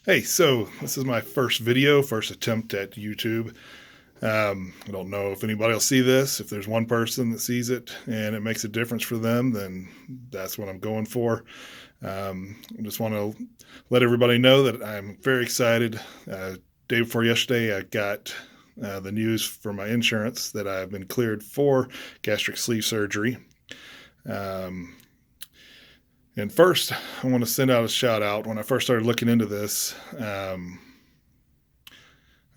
Hey, so this is my first video, first attempt at YouTube. I don't know if anybody will see this. If there's one person that sees it and it makes a difference for them, then that's what I'm going for. I just want to let everybody know that I'm very excited. Day before yesterday, I got the news from my insurance that I've been cleared for gastric sleeve surgery. Um, and first, I want to send out a shout out. When I first started looking into this,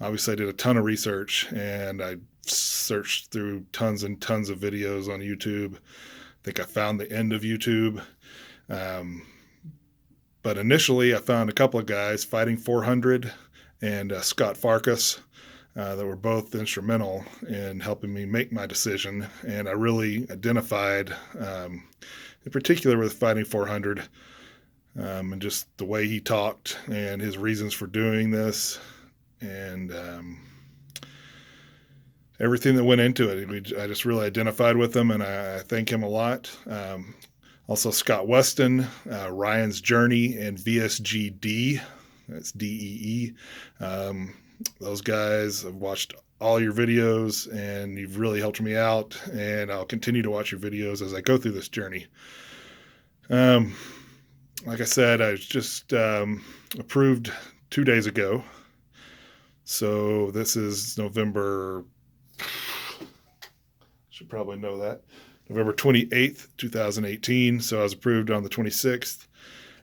obviously I did a ton of research and I searched through tons and tons of videos on YouTube. I think I found the end of YouTube. Um, but initially, I found a couple of guys, Fighting 400 and Scott Farkas, that were both instrumental in helping me make my decision. And I really identified, in particular, with Fighting 400, and just the way he talked and his reasons for doing this, and everything that went into it. I just really identified with him, and I thank him a lot. Also, Scott Weston, Ryan's Journey, and VSG that's DEE. Those guys, I've watched all your videos, and you've really helped me out, and I'll continue to watch your videos as I go through this journey. Um, like I said, I was just approved 2 days ago. So this is November, should probably know that, November 28th, 2018. So I was approved on the 26th.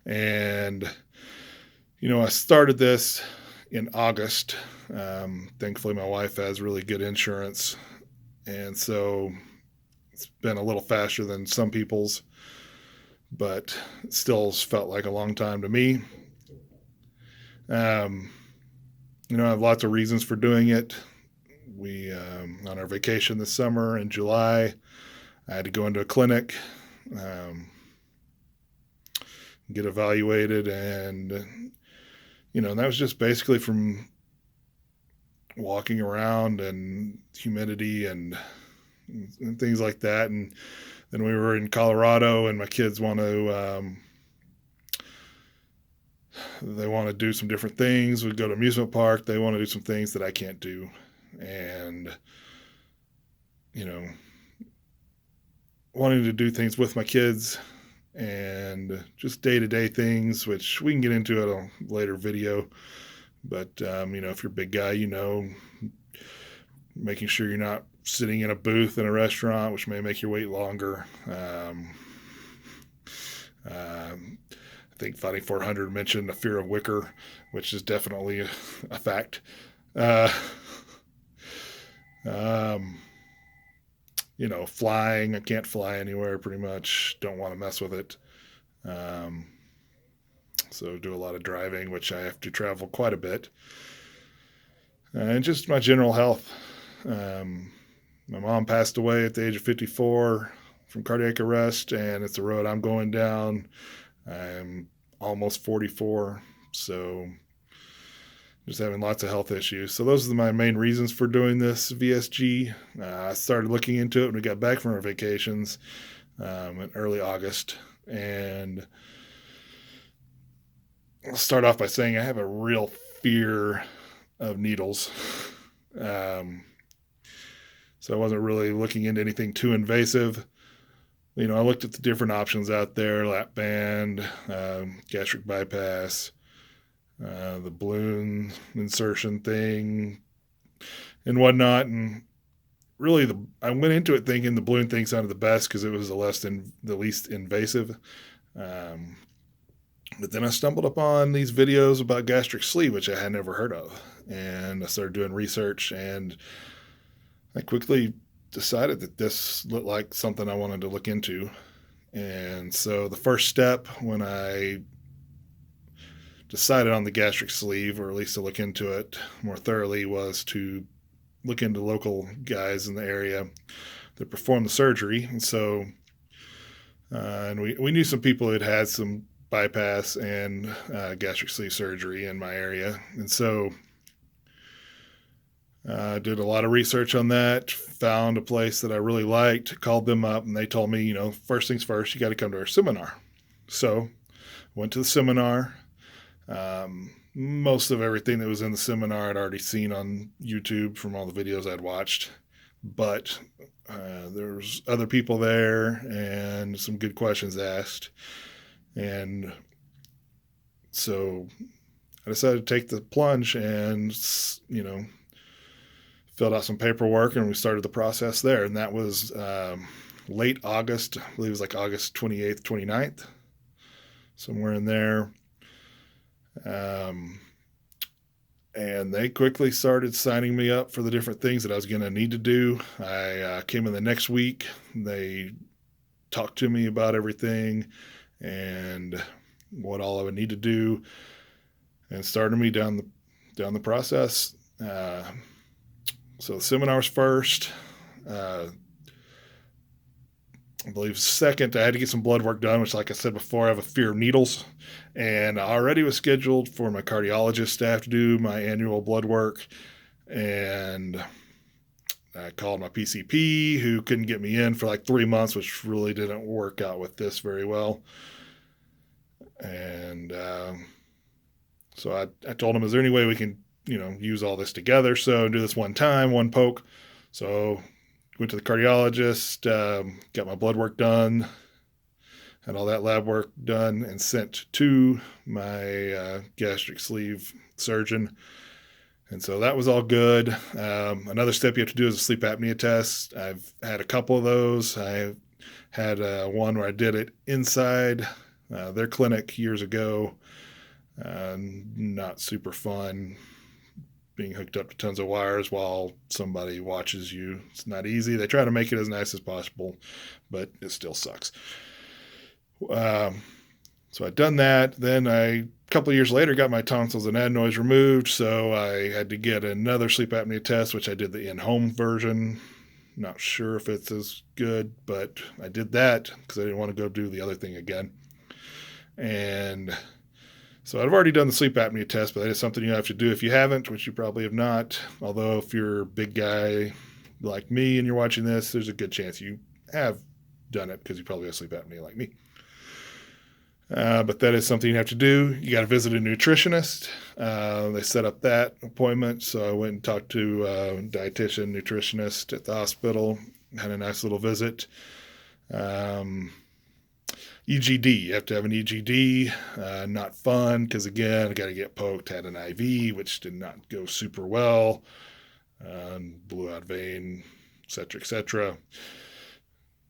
And, I started this in August. Thankfully, my wife has really good insurance. And so it's been a little faster than some people's, but it still felt like a long time to me. I have lots of reasons for doing it. We, on our vacation this summer in July, I had to go into a clinic, get evaluated, and, and that was just basically from walking around and humidity and things like that. And then we were in Colorado, and my kids they want to do some different things. We go to amusement park. They want to do some things that I can't do. And, wanting to do things with my kids and just day-to-day things, which we can get into at a later video. But, if you're a big guy, making sure you're not sitting in a booth in a restaurant, which may make your wait longer. I think Fighting 400 mentioned the fear of wicker, which is definitely a fact. Uh, um, flying, I can't fly anywhere pretty much. Don't want to mess with it. So do a lot of driving, which I have to travel quite a bit. And just my general health. My mom passed away at the age of 54 from cardiac arrest, and it's the road I'm going down. I'm almost 44, so just having lots of health issues. So those are my main reasons for doing this VSG. I started looking into it when we got back from our vacations in early August. And I'll start off by saying I have a real fear of needles. So I wasn't really looking into anything too invasive. I looked at the different options out there: lap band, gastric bypass, the balloon insertion thing, and whatnot. And really, I went into it thinking the balloon thing sounded the best because it was the least invasive. But then I stumbled upon these videos about gastric sleeve, which I had never heard of, and I started doing research, and I quickly decided that this looked like something I wanted to look into. And so the first step when I decided on the gastric sleeve, or at least to look into it more thoroughly, was to look into local guys in the area that performed the surgery. And so, and we knew some people who had some bypass and gastric sleeve surgery in my area. And so did a lot of research on that, found a place that I really liked, called them up, and they told me, first things first, you got to come to our seminar. So went to the seminar. Most of everything that was in the seminar I'd already seen on YouTube from all the videos I'd watched, but there's other people there and some good questions asked. And so I decided to take the plunge and, filled out some paperwork and we started the process there. And that was late August, I believe it was like August 28th, 29th, somewhere in there. And they quickly started signing me up for the different things that I was going to need to do. I came in the next week. They talked to me about everything and what all I would need to do, and started me down the process. So the seminars first. I believe second, I had to get some blood work done, which, like I said before, I have a fear of needles. And I already was scheduled for my cardiologist staff to do my annual blood work. And I called my PCP, who couldn't get me in for like 3 months, which really didn't work out with this very well. And so I told him, is there any way we can, use all this together? So do this one time, one poke. So went to the cardiologist, got my blood work done, had all that lab work done, and sent to my gastric sleeve surgeon. And so that was all good. Another step you have to do is a sleep apnea test. I've had a couple of those. I had one where I did it inside their clinic years ago. Not super fun, being hooked up to tons of wires while somebody watches you. It's not easy. They try to make it as nice as possible, but it still sucks. So I'd done that. Then a couple of years later, got my tonsils and adenoids removed. So I had to get another sleep apnea test, which I did the in-home version. Not sure if it's as good, but I did that because I didn't want to go do the other thing again. And so I've already done the sleep apnea test, but that is something you have to do if you haven't, which you probably have not. Although if you're a big guy like me and you're watching this, there's a good chance you have done it because you probably have sleep apnea like me. But that is something you have to do. You got to visit a nutritionist. They set up that appointment. So I went and talked to a dietitian, nutritionist at the hospital, had a nice little visit. EGD, you have to have an EGD. Not fun because, again, I got to get poked, had an IV, which did not go super well. Blew out vein, et cetera, et cetera.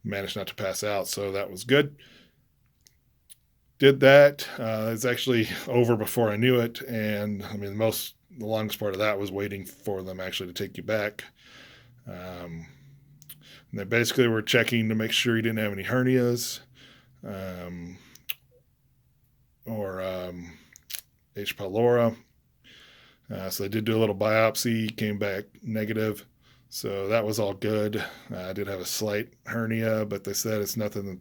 Managed not to pass out, so that was good. Did that. It's actually over before I knew it. And I mean, the longest part of that was waiting for them actually to take you back. And they basically were checking to make sure you didn't have any hernias, or H. pylori. So they did do a little biopsy, came back negative. So that was all good. I did have a slight hernia, but they said it's nothing that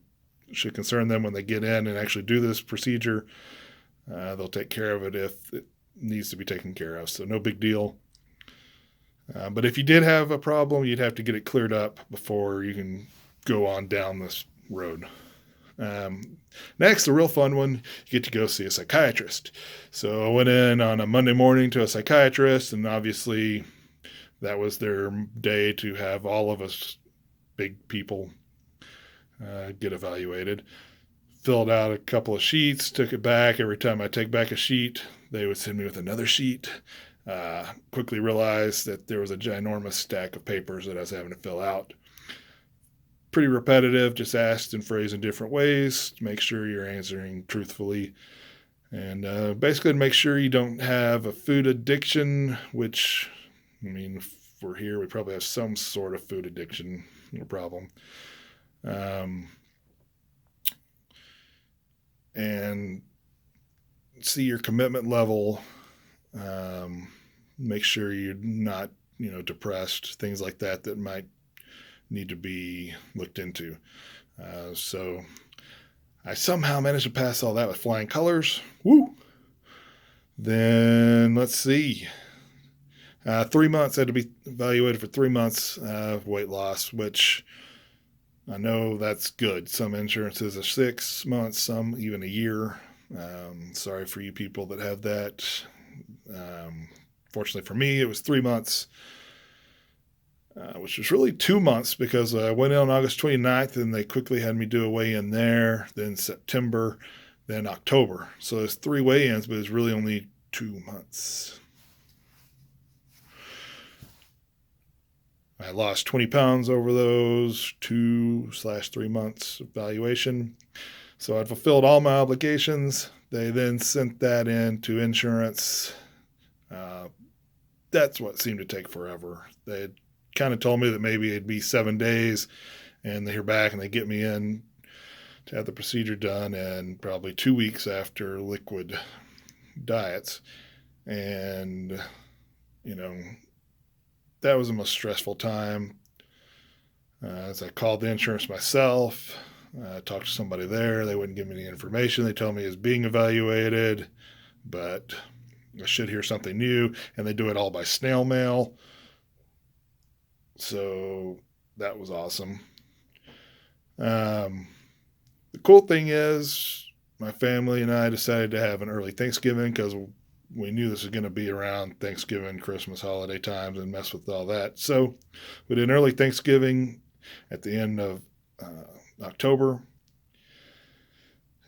should concern them when they get in and actually do this procedure. They'll take care of it if it needs to be taken care of. So no big deal. But if you did have a problem, you'd have to get it cleared up before you can go on down this road. Next, the real fun one, you get to go see a psychiatrist. So I went in on a Monday morning to a psychiatrist, and obviously that was their day to have all of us big people get evaluated. Filled out a couple of sheets, took it back. Every time I take back a sheet, they would send me with another sheet. Quickly realized that there was a ginormous stack of papers that I was having to fill out. Pretty repetitive, just asked and phrased in different ways to make sure you're answering truthfully. And basically to make sure you don't have a food addiction, which, I mean, if we're here, we probably have some sort of food addiction or problem. And see your commitment level. Make sure you're not, depressed, things like that might need to be looked into. So I somehow managed to pass all that with flying colors. Woo! Then let's see. 3 months, I had to be evaluated for 3 months of weight loss, which I know that's good. Some insurances are 6 months, some even a year. Sorry for you people that have that. Fortunately for me, it was 3 months, which was really 2 months because I went in on August 29th and they quickly had me do a weigh-in there, then September, then October. So there's 3 weigh-ins, but it's really only 2 months. I lost 20 pounds over those 2/3 months evaluation. So I'd fulfilled all my obligations. They then sent that in to insurance. That's what seemed to take forever. They kind of told me that maybe it'd be 7 days and they hear back and they get me in to have the procedure done, and probably 2 weeks after liquid diets. And, you know, that was the most stressful time. As I called the insurance myself, talked to somebody there. They wouldn't give me any information. They told me it's being evaluated, but I should hear something new. And they do it all by snail mail. So that was awesome. The cool thing is my family and I decided to have an early Thanksgiving because we knew this was going to be around Thanksgiving, Christmas, holiday times, and mess with all that. So we did an early Thanksgiving at the end of October,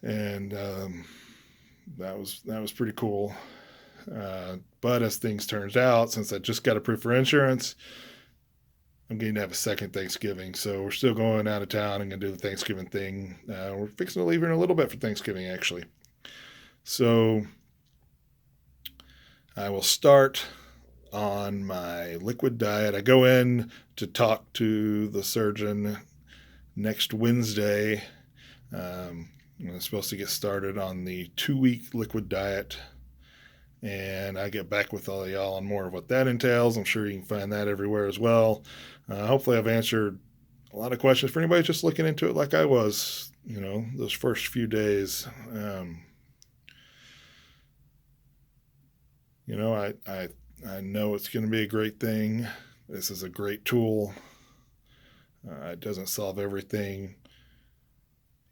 and that was pretty cool. But as things turns out, since I just got approved for insurance, I'm getting to have a second Thanksgiving. So we're still going out of town and going to do the Thanksgiving thing. We're fixing to leave here in a little bit for Thanksgiving, actually. So I will start on my liquid diet. I go in to talk to the surgeon next Wednesday. I'm supposed to get started on the 2-week liquid diet, and I get back with all y'all on more of what that entails. I'm sure you can find that everywhere as well. Hopefully I've answered a lot of questions for anybody just looking into it like I was, those first few days. I know it's going to be a great thing. This is a great tool. It doesn't solve everything.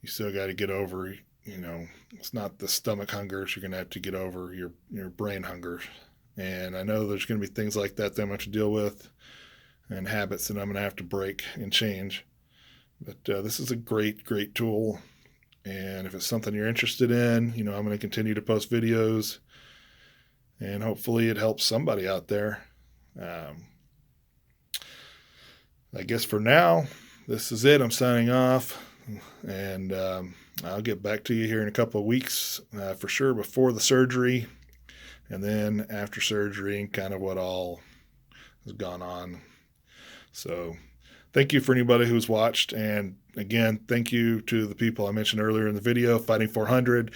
You still got to get over, it's not the stomach hungers. You're going to have to get over your brain hunger. And I know there's going to be things like that I'm going to have to deal with, and habits that I'm going to have to break and change. But this is a great, great tool. And if it's something you're interested in, I'm going to continue to post videos. And hopefully it helps somebody out there. I guess for now, this is it. I'm signing off. And I'll get back to you here in a couple of weeks for sure, before the surgery. And then after surgery and kind of what all has gone on. So thank you for anybody who's watched. And again, thank you to the people I mentioned earlier in the video: Fighting 400,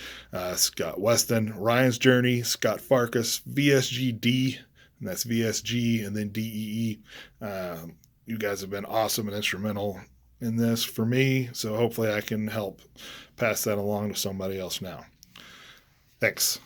Scott Weston, Ryan's Journey, Scott Farkas, VSGD, and that's VSG and then DEE. You guys have been awesome and instrumental in this for me. So hopefully I can help pass that along to somebody else now. Thanks.